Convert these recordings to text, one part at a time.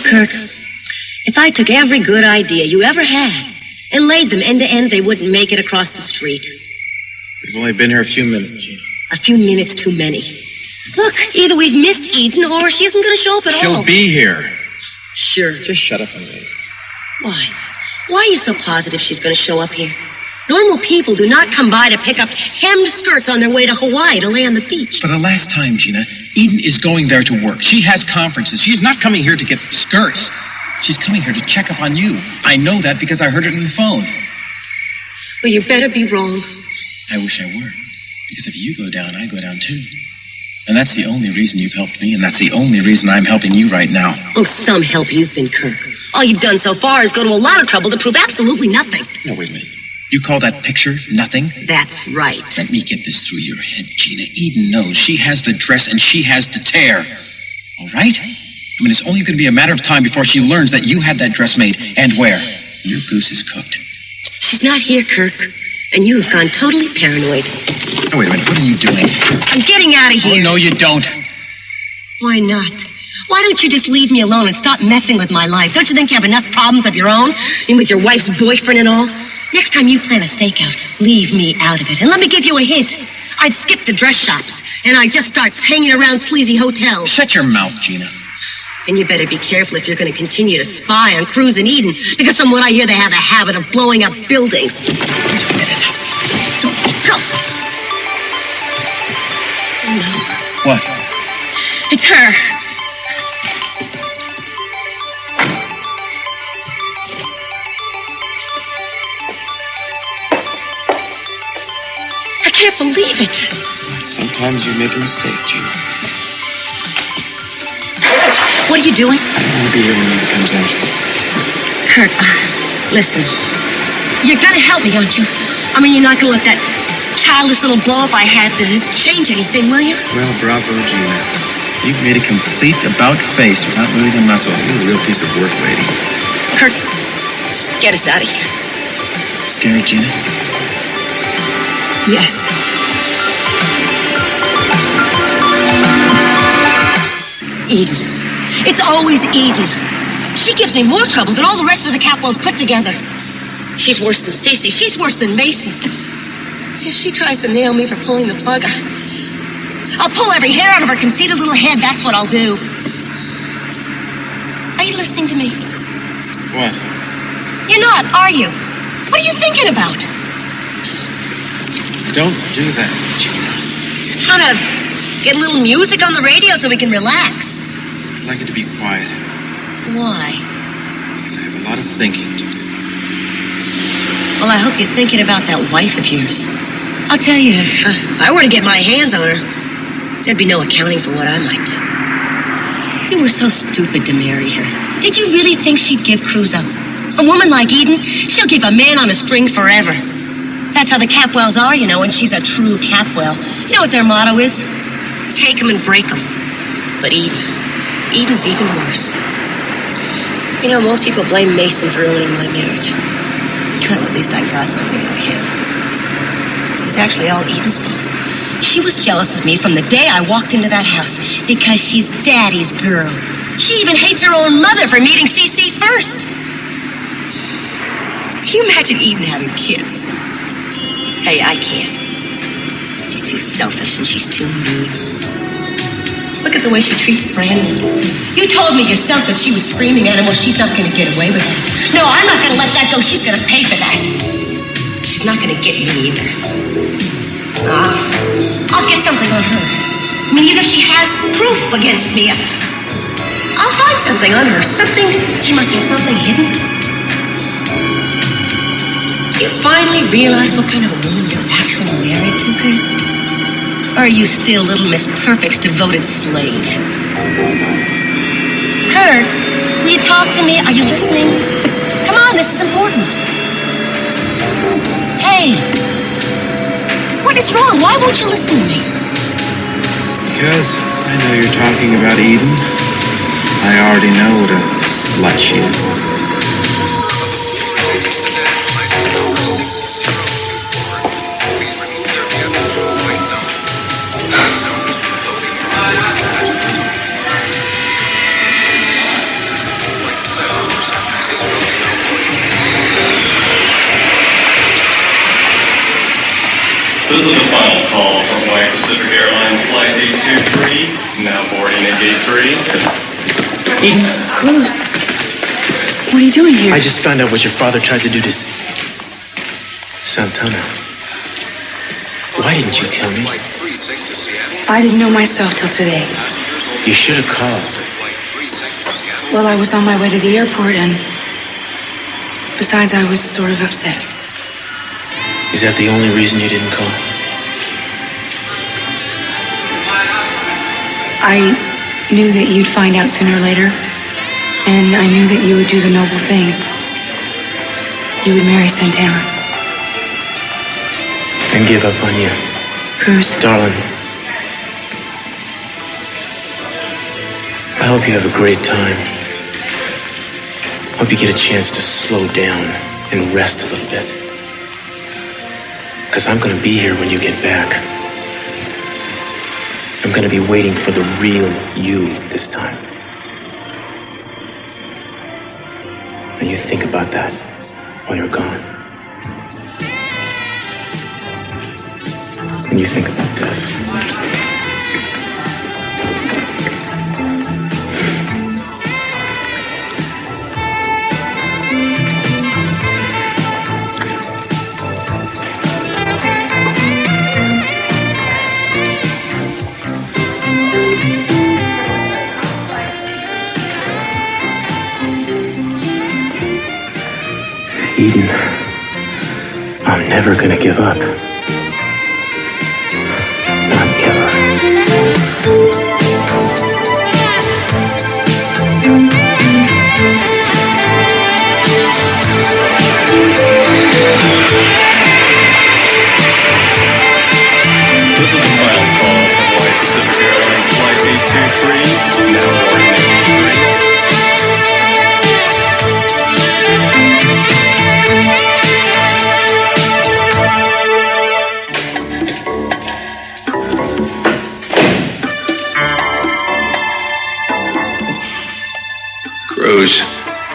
Kirk, if I took every good idea you ever had and laid them end to end, they wouldn't make it across the street. We've only been here a few minutes, Gina. A few minutes too many. Look, either we've missed Eden or she isn't going to show up at all. She'll be here. Sure. Just shut up and wait. Why? Why are you so positive she's going to show up here? Normal people do not come by to pick up hemmed skirts on their way to Hawaii to lay on the beach. For the last time, Gina, Eden is going there to work. She has conferences. She's not coming here to get skirts. She's coming here to check up on you. I know that because I heard it on the phone. Well, you better be wrong. I wish I were. Because if you go down, I go down too. And that's the only reason you've helped me, and that's the only reason I'm helping you right now. Oh, some help you've been, Kirk. All you've done so far is go to a lot of trouble to prove absolutely nothing. No, wait a minute. You call that picture nothing? That's right. Let me get this through your head, Gina. Eden knows she has the dress and she has the tear. All right? I mean, it's only going to be a matter of time before she learns that you had that dress made and where. Your goose is cooked. She's not here, Kirk. And you have gone totally paranoid. Oh, wait a minute. What are you doing? I'm getting out of here. Oh, no, you don't. Why not? Why don't you just leave me alone and stop messing with my life? Don't you think you have enough problems of your own? And with your wife's boyfriend and all? Next time you plan a stakeout, leave me out of it. And let me give you a hint. I'd skip the dress shops, and I'd just start hanging around sleazy hotels. Shut your mouth, Gina. And you better be careful if you're going to continue to spy on Cruz and Eden, because from what I hear, they have a habit of blowing up buildings. Wait a minute. Don't go. Oh, no. What? It's her. I can't believe it. Sometimes you make a mistake, Gina. What are you doing? I don't want to be here when it comes out. Kirk, listen. You're gonna help me, aren't you? I mean, you're not gonna let that childish little blow-up I had to change anything, will you? Well, bravo, Gina. You've made a complete about-face without moving a muscle. You're a real piece of work, lady. Kirk, just get us out of here. Scared, Gina? Yes. Eden. It's always Eden. She gives me more trouble than all the rest of the Capwells put together. She's worse than CC. She's worse than Mason. If she tries to nail me for pulling the plug, I'll pull every hair out of her conceited little head. That's what I'll do. Are you listening to me? What? You're not, are you? What are you thinking about? Don't do that, Gina. Just trying to get a little music on the radio so we can relax. I'd like you to be quiet. Why? Because I have a lot of thinking to do. Well, I hope you're thinking about that wife of yours. I'll tell you, if I were to get my hands on her, there'd be no accounting for what I might do. You were so stupid to marry her. Did you really think she'd give Cruz up? A woman like Eden, she'll keep a man on a string forever. That's how the Capwells are, you know, and she's a true Capwell. You know what their motto is? Take 'em and break 'em. But Eden's even worse. You know, most people blame Mason for ruining my marriage. Well, at least I got something out of him. It was actually all Eden's fault. She was jealous of me from the day I walked into that house because she's Daddy's girl. She even hates her own mother for meeting CC first. Can you imagine Eden having kids? Tell you, I can't. She's too selfish and she's too mean. Look at the way she treats Brandon. You told me yourself that she was screaming at him. Well, she's not going to get away with that. No, I'm not going to let that go. She's going to pay for that. She's not going to get me either. I'll get something on her. I mean, even if she has proof against me, I'll find something on her. Something. She must have something hidden. Do you finally realize what kind of a woman you're actually married to, Kirk? Or are you still little Miss Perfect's devoted slave? Kirk, will you talk to me? Are you listening? Come on, this is important. Hey, what is wrong? Why won't you listen to me? Because I know you're talking about Eden. I already know what a slut she is. This is the final call from Hawaii Pacific Airlines Flight 823, now boarding at Gate 3. Eden, Cruz, what are you doing here? I just found out what your father tried to do to Santana. Why didn't you tell me? I didn't know myself till today. You should have called. Well, I was on my way to the airport, and besides, I was sort of upset. Is that the only reason you didn't call? I knew that you'd find out sooner or later, and I knew that you would do the noble thing. You would marry Santana. And give up on you. Cruz. Darling, I hope you have a great time. Hope you get a chance to slow down and rest a little bit. Because I'm going to be here when you get back. I'm going to be waiting for the real you this time. And you think about that while you're gone. And you think about this. Eden, I'm never gonna give up. Not ever. This is the final call from Hawaii Pacific Airlines Flight 823, now boarding at Gate 3. Cruz,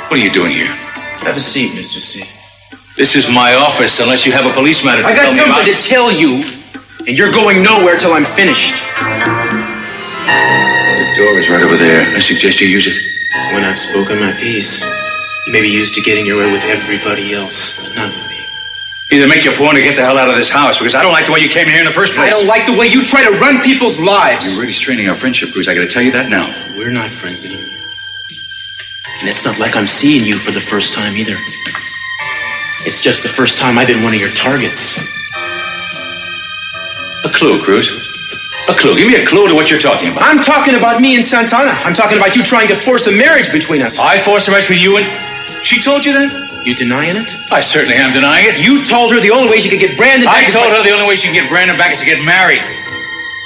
what are you doing here? Have a seat, Mr. C. This is my office, unless you have a police matter to I got tell me about. something to tell you, and you're going nowhere till I'm finished. The door is right over there. I suggest you use it. When I've spoken my piece, you may be used to getting your way with everybody else, but not with me. Either make your point or get the hell out of this house, because I don't like the way you came here in the first place. I don't like the way you try to run people's lives. You're really straining our friendship, Cruz. I gotta tell you that now. We're not friends anymore. And it's not like I'm seeing you for the first time either. It's just the first time I've been one of your targets. A clue, Cruz. A clue. Give me a clue to what you're talking about. I'm talking about me and Santana. I'm talking about you trying to force a marriage between us. I forced a marriage with you and... She told you that? You denying it? I certainly am denying it. You told her the only way she could get Brandon back I told her the only way she can get Brandon back is to get married.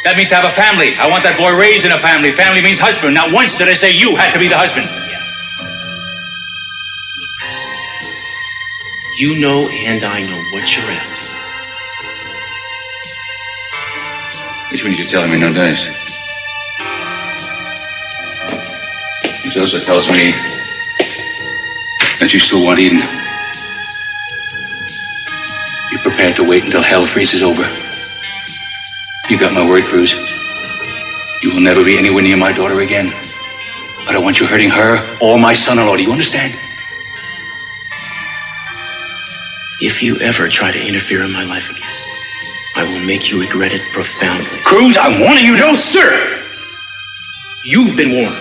That means to have a family. I want that boy raised in a family. Family means husband. Not once did I say you had to be the husband. You know and I know what you're after. Which means you're telling me no dice. Which also tells me that you still want Eden. You're prepared to wait until hell freezes over. You got my word, Cruz. You will never be anywhere near my daughter again. I don't want you hurting her or my son-in-law. Do you understand? If you ever try to interfere in my life again, I will make you regret it profoundly. Cruz, I'm warning you. No, sir! You've been warned.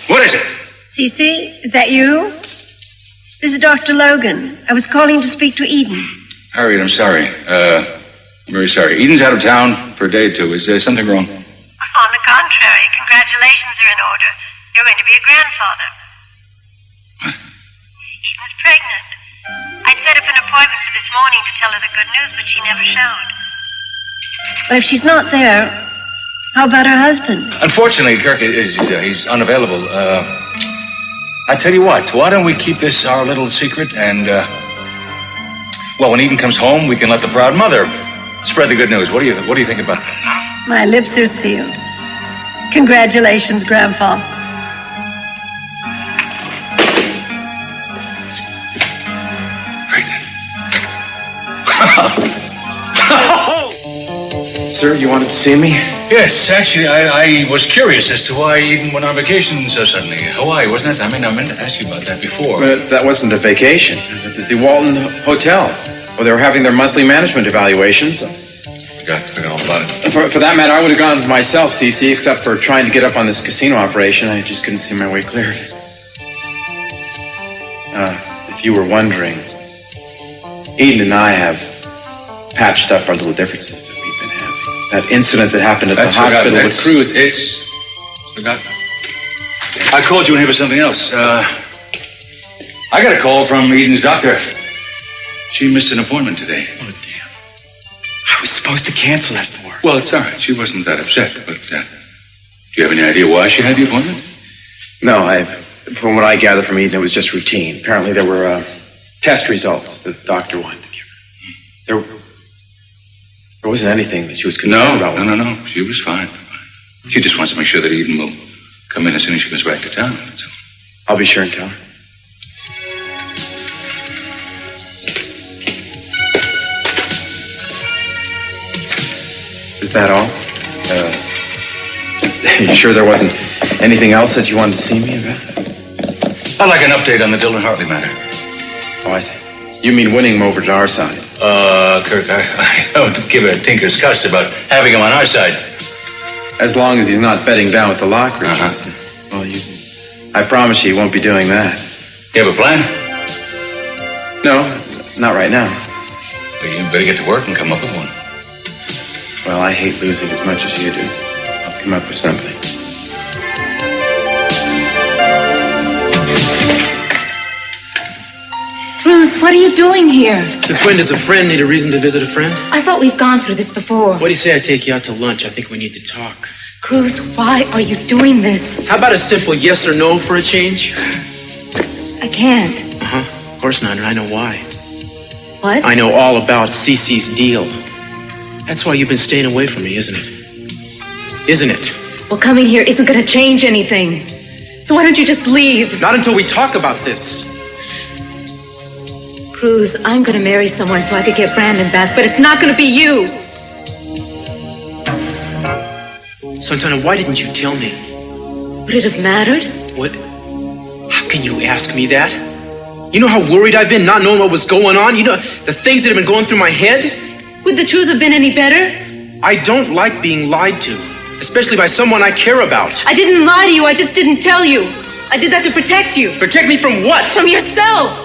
What is it? CC, is that you? This is Dr. Logan. I was calling to speak to Eden. Harriet, I'm sorry. I'm very sorry. Eden's out of town for a day or two. Is there something wrong? On the contrary, congratulations are in order. You're going to be a grandfather. What? Eden's pregnant. I'd set up an appointment for this morning to tell her the good news, but she never showed. But if she's not there, how about her husband? Unfortunately, Kirk he's unavailable. I tell you what, why don't we keep this our little secret and, well, when Eden comes home, we can let the proud mother spread the good news. What do you think about that? My lips are sealed. Congratulations, Grandpa. Sir, you wanted to see me? Yes, actually, I was curious as to why Eden went on vacation so suddenly. Hawaii, wasn't it? I mean, I meant to ask you about that before. But that wasn't a vacation. The Walton Hotel. Well, they were having their monthly management evaluations. Forgot all about it. For that matter, I would have gone myself, CC, except for trying to get up on this casino operation. I just couldn't see my way clear of it. If you were wondering, Eden and I have patched up our little differences that we've been having. That incident that happened at the hospital with Cruz. It's forgotten. I called you in here for something else. I got a call from Eden's doctor. She missed an appointment today. Oh, damn. I was supposed to cancel that for her. Well, it's all right. She wasn't that upset, but do you have any idea why she had the appointment? No, from what I gathered from Eden, it was just routine. Apparently there were test results that the doctor wanted to give her. There wasn't anything that she was concerned about. No. She was fine. She just wants to make sure that Eden will come in as soon as she goes back to town. That's all. I'll be sure and tell her. Is that all? You sure there wasn't anything else that you wanted to see me about? I'd like an update on the Dylan Hartley matter. Oh, I see. You mean winning him over to our side? Kirk, I don't give a tinker's cuss about having him on our side. As long as he's not bedding down with the Lockridge. Uh-huh. Well, I promise you won't be doing that. You have a plan? No, not right now. Well, you better get to work and come up with one. Well, I hate losing as much as you do. I'll come up with something. Cruz, what are you doing here? Since when does a friend need a reason to visit a friend? I thought we've gone through this before. What do you say I take you out to lunch? I think we need to talk. Cruz, why are you doing this? How about a simple yes or no for a change? I can't. Uh-huh. Of course not, and I know why. What? I know all about CC's deal. That's why you've been staying away from me, isn't it? Isn't it? Well, coming here isn't going to change anything. So why don't you just leave? Not until we talk about this. Cruz, I'm going to marry someone so I could get Brandon back, but it's not going to be you. Santana, why didn't you tell me? Would it have mattered? What? How can you ask me that? You know how worried I've been not knowing what was going on? You know the things that have been going through my head? Would the truth have been any better? I don't like being lied to, especially by someone I care about. I didn't lie to you, I just didn't tell you. I did that to protect you. Protect me from what? From yourself.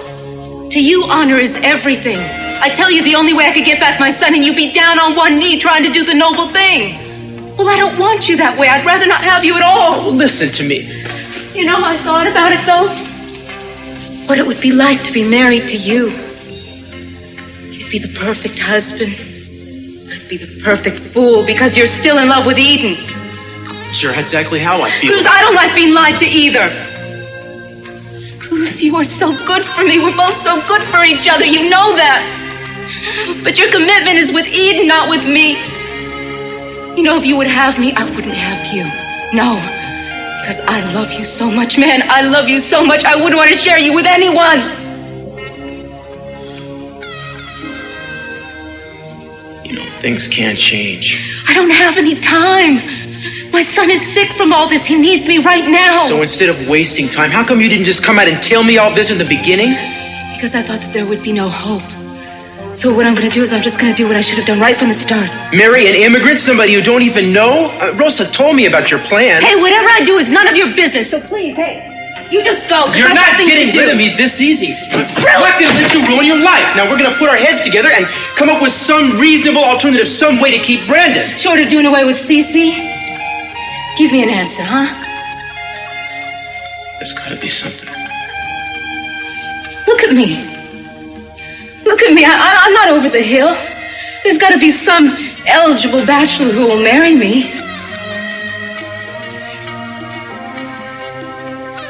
To you, honor is everything. I tell you the only way I could get back my son and you be down on one knee trying to do the noble thing. Well, I don't want you that way. I'd rather not have you at all. Oh, listen to me. You know how I thought about it, though? What it would be like to be married to you. You'd be the perfect husband. I'd be the perfect fool because you're still in love with Eden. Sure, exactly how I feel. Cruz, I don't like being lied to either. Cruz, you are so good for me. We're both so good for each other. You know that. But your commitment is with Eden, not with me. You know, if you would have me, I wouldn't have you. No. Because I love you so much, man. I love you so much. I wouldn't want to share you with anyone. You know, things can't change. I don't have any time. My son is sick from all this. He needs me right now. So instead of wasting time, how come you didn't just come out and tell me all this in the beginning? Because I thought that there would be no hope. So what I'm going to do is I'm just going to do what I should have done right from the start. Marry an immigrant, somebody you don't even know? Rosa told me about your plan. Hey, whatever I do is none of your business. So please, hey, you just go. You're not getting rid of me this easy. I'm not going to let you ruin your life. Now we're going to put our heads together and come up with some reasonable alternative, some way to keep Brandon. Short of doing away with CC? Give me an answer, huh? There's got to be something. Look at me. Look at me. I'm not over the hill. There's got to be some eligible bachelor who will marry me.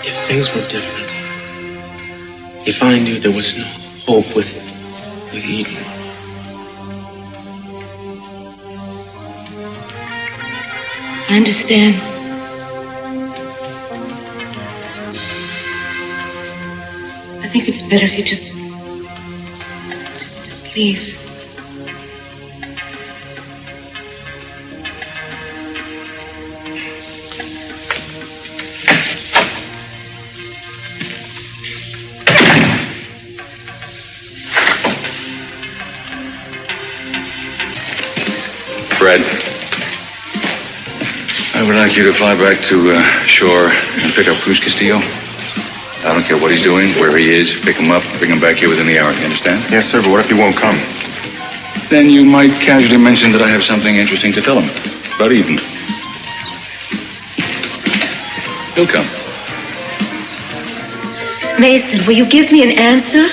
If things were different, if I knew there was no hope with Eden, I understand. I think it's better if you just leave. Red. I would like you to fly back to shore and pick up Cruz Castillo. I don't care what he's doing, where he is. Pick him up, bring him back here within the hour. You understand? Yes, sir, but what if he won't come? Then you might casually mention that I have something interesting to tell him about Eden. He'll come. Mason, will you give me an answer?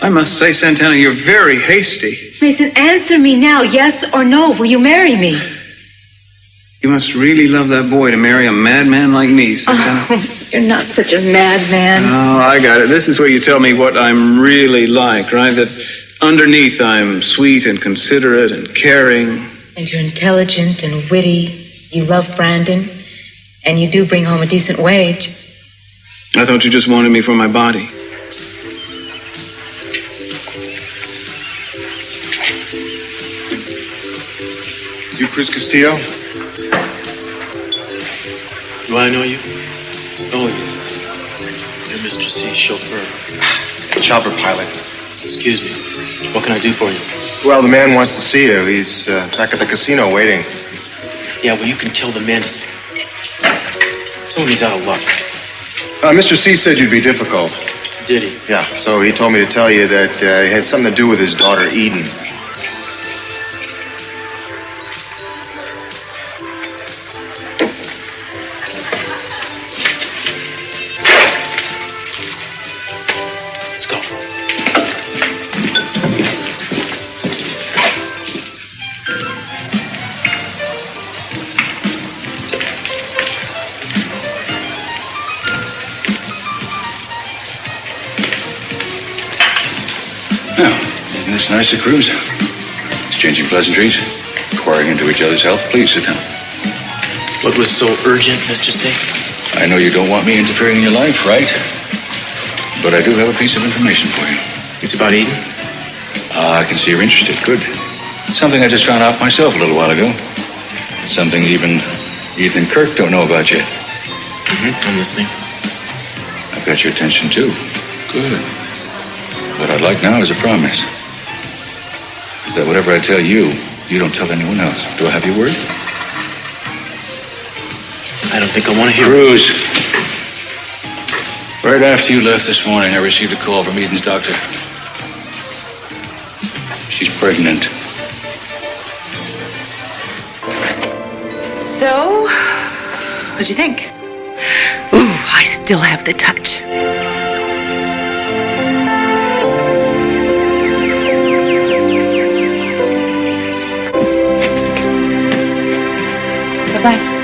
I must say, Santana, you're very hasty. Mason, answer me now, yes or no. Will you marry me? You must really love that boy to marry a madman like me, Santana. Oh, you're not such a madman. Oh, I got it. This is where you tell me what I'm really like, right? That underneath I'm sweet and considerate and caring. And you're intelligent and witty. You love Brandon. And you do bring home a decent wage. I thought you just wanted me for my body. You Cruz Castillo? Do I know you? Oh, you're Mr. C's chauffeur. Chopper pilot. Excuse me. What can I do for you? Well, the man wants to see you. He's back at the casino waiting. Yeah, well, you can tell the man to see. Tell him he's out of luck. Mr. C said you'd be difficult. Did he? Yeah, so he told me to tell you that it had something to do with his daughter, Eden. Let's go. Now, isn't this nice of Cruz? Exchanging pleasantries, inquiring into each other's health. Please sit down. What was so urgent, Mr. C? I know you don't want me interfering in your life, right? But I do have a piece of information for you. It's about Eden? I can see you're interested. Good. Something I just found out myself a little while ago. Something even Ethan and Kirk don't know about yet. I'm listening. I've got your attention, too. Good. What I'd like now is a promise. That whatever I tell you, you don't tell anyone else. Do I have your word? I don't think I want to hear it. Cruz. Right after you left this morning, I received a call from Eden's doctor. She's pregnant. So, what'd you think? Ooh, I still have the touch. Bye-bye.